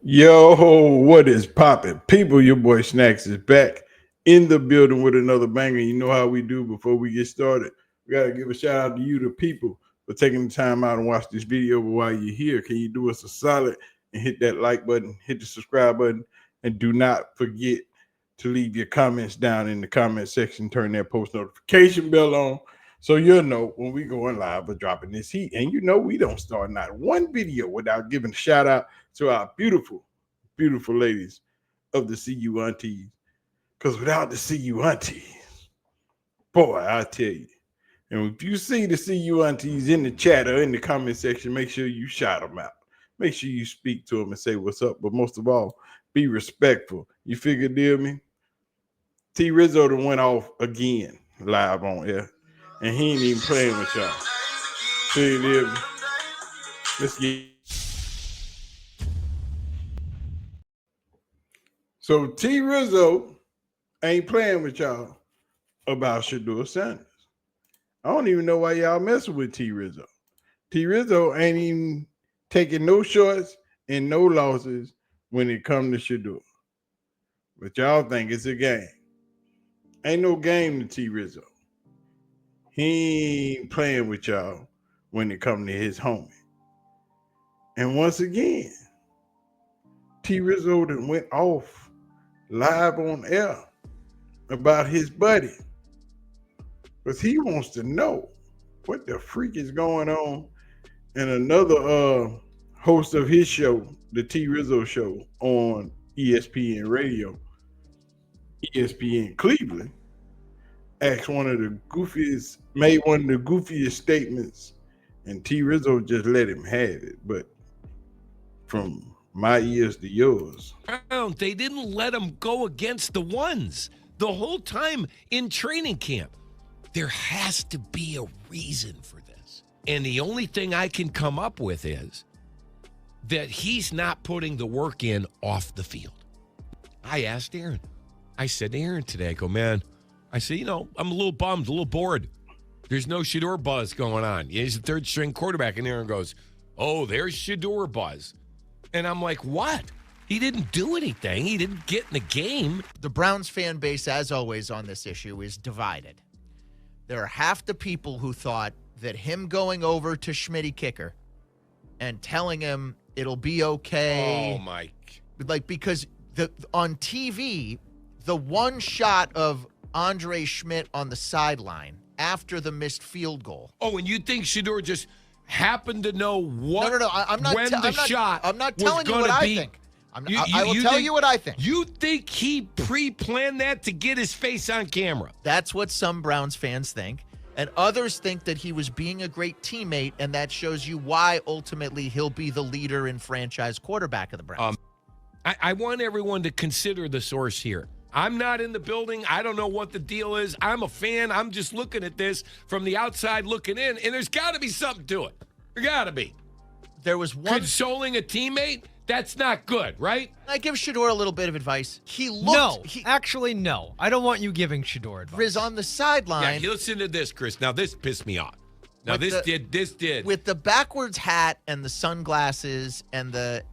Yo, what is poppin'? People, your boy Snacks is back in the building with another banger. You know how we do before we get started. We got to give a shout out to you, the people, for taking the time out and watch this video. But while you're here, can you do us a solid and hit that like button, hit the subscribe button, and do not forget to leave your comments down in the comment section. Turn that post notification bell on so you'll know when we going live or dropping this heat. And you know we don't start not one video without giving a shout out to our beautiful, beautiful ladies of the CU aunties. Because without the CU aunties, boy, I tell you. And if you see the CU aunties in the chat or in the comment section, make sure you shout them out. Make sure you speak to them and say what's up. But most of all, be respectful. You figure, deal me? T Rizzo done went off again live on air. And he ain't even playing with y'all. See, deal me? Let's get. So T Rizzo ain't playing with y'all about Shedeur. I don't even know why y'all messing with T Rizzo. T Rizzo ain't even taking no shorts and no losses when it comes to Shedeur. But y'all think it's a game. Ain't no game to T Rizzo. He ain't playing with y'all when it comes to his homie. And once again, T Rizzo done went off live on air about his buddy. Because he wants to know what the freak is going on. And another host of his show, the T Rizzo show on ESPN Radio, ESPN Cleveland, made one of the goofiest statements, and T Rizzo just let him have it. But from my ears to yours. They didn't let him go against the ones the whole time in training camp. There has to be a reason for this. And the only thing I can come up with is that he's not putting the work in off the field. I asked Aaron. I said to Aaron today, I go, man, I said, I'm a little bummed, a little bored. There's no Shedeur buzz going on. He's a third string quarterback. And Aaron goes, oh, there's Shedeur buzz. And I'm like, what? He didn't do anything. He didn't get in the game. The Browns fan base, as always on this issue, is divided. There are half the people who thought that him going over to Schmitty Kicker and telling him it'll be okay. Oh, Mike. Because on TV, the one shot of Andre Schmidt on the sideline after the missed field goal. Oh, and you think Shedeur just happened to know what? No. I'm not telling you what I think. I will tell you what I think. You think he pre-planned that to get his face on camera? That's what some Browns fans think. And others think that he was being a great teammate, and that shows you why ultimately he'll be the leader and franchise quarterback of the Browns. I want everyone to consider the source here. I'm not in the building. I don't know what the deal is. I'm a fan. I'm just looking at this from the outside looking in, and there's got to be something to it. There got to be. There was one. Consoling a teammate? That's not good, right? I give Shedeur a little bit of advice. Actually, no. I don't want you giving Shedeur advice. Riz on the sideline. Yeah, listen to this, Chris. Now, this pissed me off. Now, this did. With the backwards hat and the sunglasses and the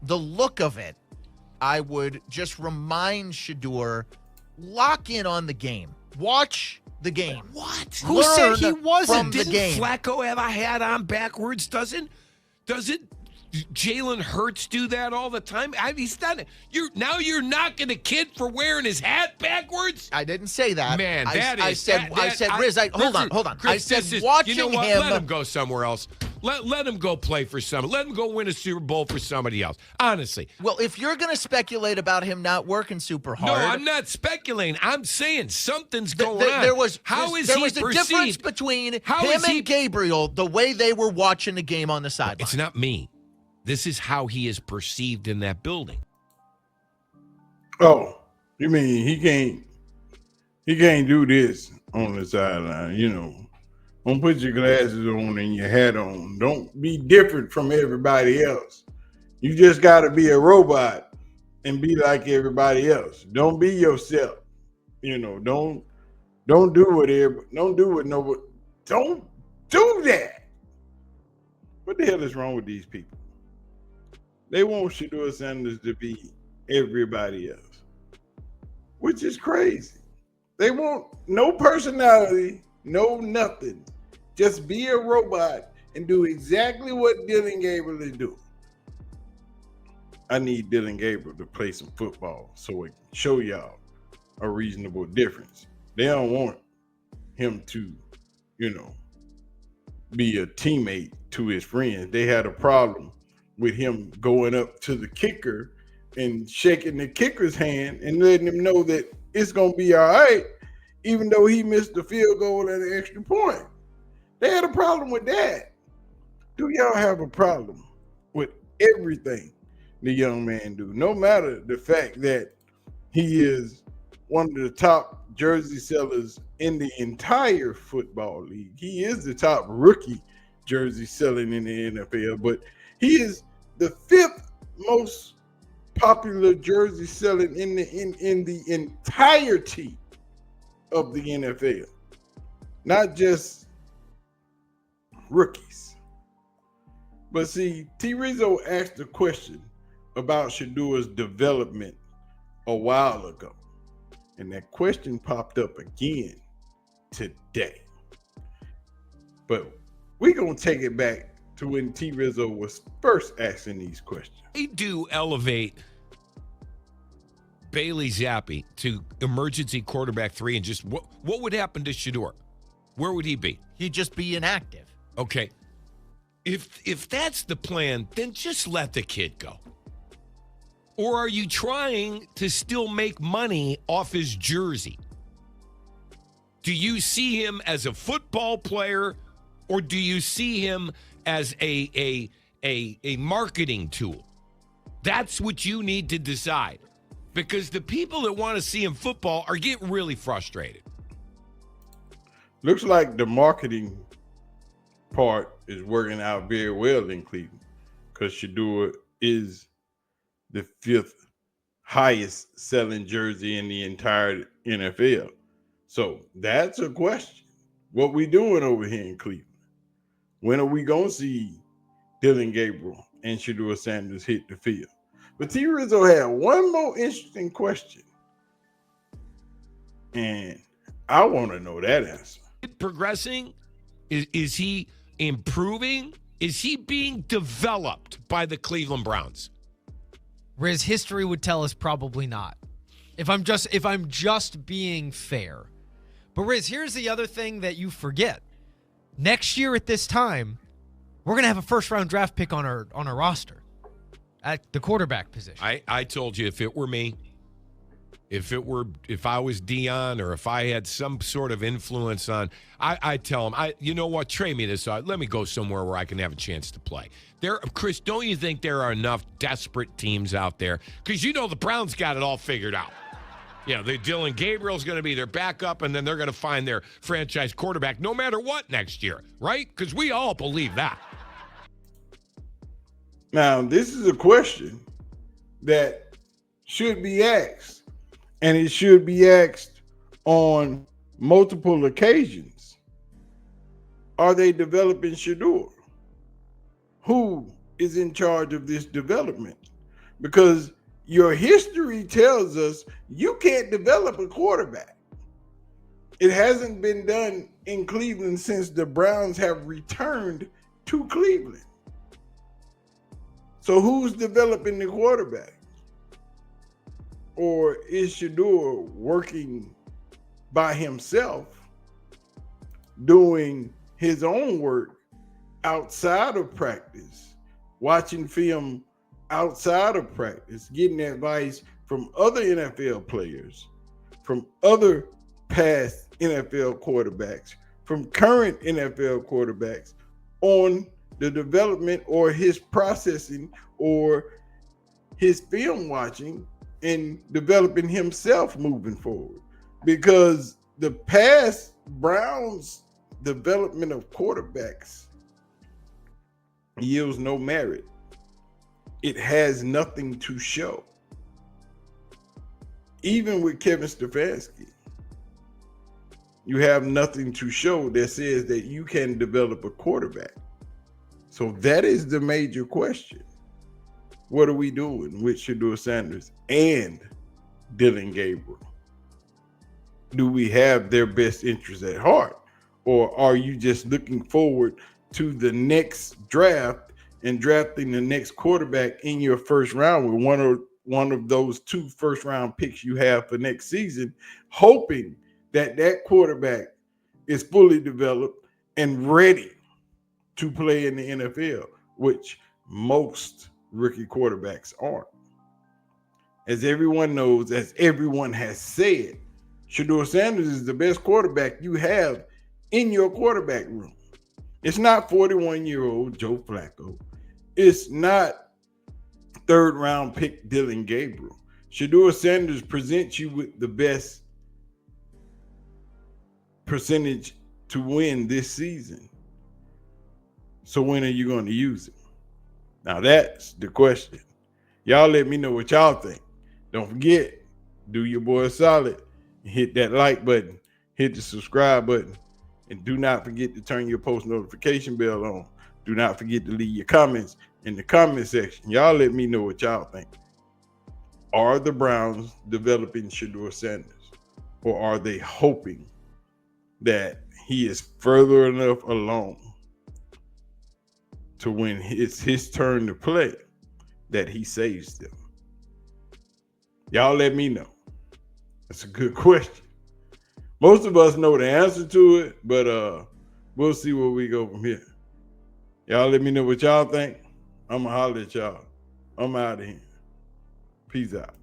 look of it, I would just remind Shedeur, lock in on the game. Watch the game. What? Who said he wasn't? Didn't Flacco have a hat on backwards? Doesn't Jalen Hurts do that all the time? He's done it. You're knocking a kid for wearing his hat backwards? I didn't say that. Man, I said, Riz, hold on. Chris, I said watching him. Let him go somewhere else. Let him go play for somebody. Let him go win a Super Bowl for somebody else. Honestly. Well, if you're going to speculate about him not working super hard. No, I'm not speculating. I'm saying something's going on. There was perceived? a difference between him and Gabriel, the way they were watching the game on the sideline. It's not me. This is how he is perceived in that building. Oh, you mean he can't do this on the sideline, Don't put your glasses on and your hat on. Don't be different from everybody else. You just got to be a robot and be like everybody else. Don't be yourself. Don't do don't do that. What the hell is wrong with these people? They want Shedeur Sanders to be everybody else, which is crazy. They want no personality, no nothing. Just be a robot and do exactly what Dylan Gabriel is doing. I need Dylan Gabriel to play some football so it can show y'all a reasonable difference. They don't want him to, be a teammate to his friends. They had a problem with him going up to the kicker and shaking the kicker's hand and letting him know that it's going to be all right, even though he missed the field goal and an extra point. They had a problem with that. Do y'all have a problem with everything the young man do? No matter the fact that he is one of the top jersey sellers in the entire football league. He is the top rookie jersey selling in the NFL, but he is the 5th most popular jersey selling in the entirety of the NFL, not just rookies. But see, T. Rizzo asked a question about Shedeur's development a while ago, and that question popped up again today. But we're going to take it back to when T. Rizzo was first asking these questions. They do elevate Bailey Zappi to emergency quarterback 3, and just what would happen to Shedeur? Where would he be? He'd just be inactive. Okay. If that's the plan, then just let the kid go. Or are you trying to still make money off his jersey? Do you see him as a football player, or do you see him as a marketing tool? That's what you need to decide, because the people that want to see him football are getting really frustrated. Looks like the marketing part is working out very well in Cleveland, because Shedeur is the 5th highest selling jersey in the entire NFL. So that's a question. What we doing over here in Cleveland? When are we going to see Dylan Gabriel and Shedeur Sanders hit the field? But T. Rizzo had one more interesting question, and I want to know that answer. Progressing? Is he improving? Is he being developed by the Cleveland Browns? Riz, history would tell us probably not. If I'm just being fair. But Riz, here's the other thing that you forget. Next year at this time, we're gonna have a first-round draft pick on our roster at the quarterback position. I told you, if it were me, if I was Deion, or if I had some sort of influence on, I'd tell him, you know what, trade me this. Let me go somewhere where I can have a chance to play. Chris, don't you think there are enough desperate teams out there? Because the Browns got it all figured out. Dylan Gabriel's going to be their backup, and then they're going to find their franchise quarterback no matter what next year, right? Because we all believe that. Now, this is a question that should be asked, and it should be asked on multiple occasions. Are they developing Shedeur? Who is in charge of this development? Because your history tells us you can't develop a quarterback. It hasn't been done in Cleveland since the Browns have returned to Cleveland. So who's developing the quarterback? Or is Shedeur working by himself, doing his own work outside of practice, watching film outside of practice, getting advice from other NFL players, from other past NFL quarterbacks, from current NFL quarterbacks on the development or his processing or his film watching and developing himself moving forward? Because the past Browns development of quarterbacks yields no merit. It has nothing to show. Even with Kevin Stefanski, you have nothing to show that says that you can develop a quarterback. So that is the major question. what are we doing with Shedeur Sanders and Dylan Gabriel? Do we have their best interests at heart? Or are you just looking forward to the next draft and drafting the next quarterback in your first round with one of those 2 first-round picks you have for next season, hoping that that quarterback is fully developed and ready to play in the NFL, which most rookie quarterbacks aren't. As everyone knows, as everyone has said, Shedeur Sanders is the best quarterback you have in your quarterback room. It's not 41-year-old Joe Flacco. It's not 3rd-round pick Dylan Gabriel. Shedeur Sanders presents you with the best percentage to win this season. So when are you going to use it? Now that's the question. Y'all let me know what y'all think. Don't forget, do your boy a solid. Hit that like button. Hit the subscribe button. And do not forget to turn your post notification bell on. Do not forget to leave your comments in the comment section. Y'all let me know what y'all think. Are the Browns developing Shedeur Sanders? Or are they hoping that he is further enough along to when it's his turn to play that he saves them? Y'all let me know. That's a good question. Most of us know the answer to it, but we'll see where we go from here. Y'all let me know what y'all think. I'm going to holler at y'all. I'm out of here. Peace out.